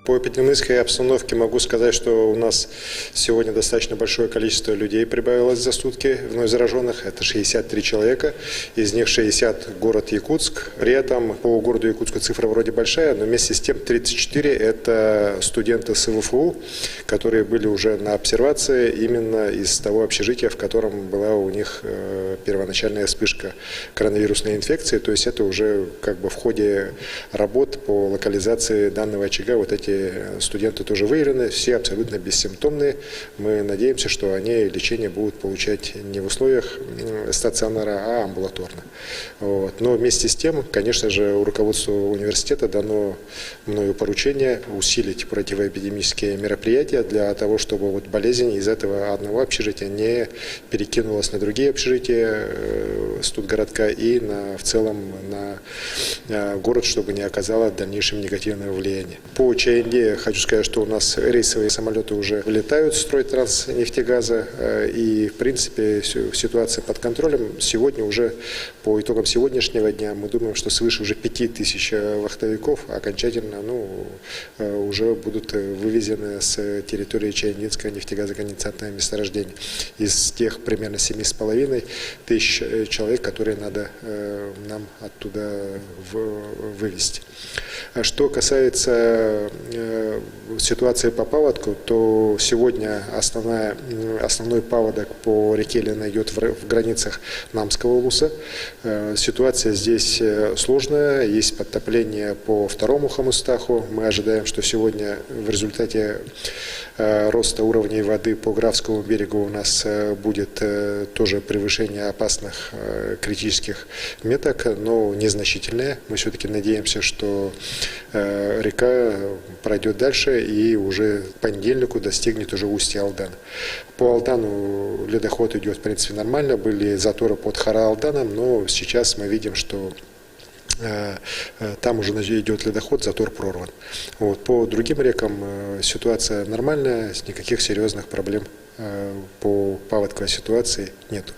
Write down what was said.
По эпидемиологической обстановке могу сказать, что у нас сегодня достаточно большое количество людей прибавилось за сутки вновь зараженных. Это 63 человека, из них 60 город Якутск. При этом по городу Якутску цифра вроде большая, но вместе с тем 34 это студенты с ВФУ, которые были уже на обсервации именно из того общежития, в котором была у них первоначальная вспышка коронавирусной инфекции. То есть это уже как бы в ходе работ по локализации данного очага вот эти студенты тоже выявлены, все абсолютно бессимптомные. Мы надеемся, что они лечение будут получать не в условиях стационара, а амбулаторно. Вот. Но вместе с тем, конечно же, руководству университета дано мною поручение усилить противоэпидемические мероприятия для того, чтобы вот болезнь из этого одного общежития не перекинулась на другие общежития студгородка и в целом на город, чтобы не оказало дальнейшем негативного влияния. По ЧНД хочу сказать, что у нас рейсовые самолеты уже вылетают с Стройтранснефтегаза, и в принципе ситуация под контролем. Сегодня уже по итогам сегодняшнего дня мы думаем, что свыше уже 5000 вахтовиков окончательно уже будут вывезены с территории Чаянинского нефтегазоконденсатного месторождения. Из тех примерно 7,5 тысяч человек, которые надо нам оттуда вывести. Что касается ситуации по паводку, то сегодня основной паводок по реке Лена идет в границах Намского улуса. Ситуация здесь сложная, есть подтопление по второму Хамустаху. Мы ожидаем, что сегодня в результате роста уровней воды по Графскому берегу у нас будет тоже превышение опасных критических меток, но незначительное. Мы все-таки надеемся, что река пройдет дальше и уже к понедельнику достигнет уже устья Алдана. По Алдану ледоход идет в принципе нормально, были заторы под Хара-Алданом, но сейчас мы видим, что там уже идет ледоход, затор прорван. Вот. По другим рекам ситуация нормальная, никаких серьезных проблем по паводковой ситуации нету.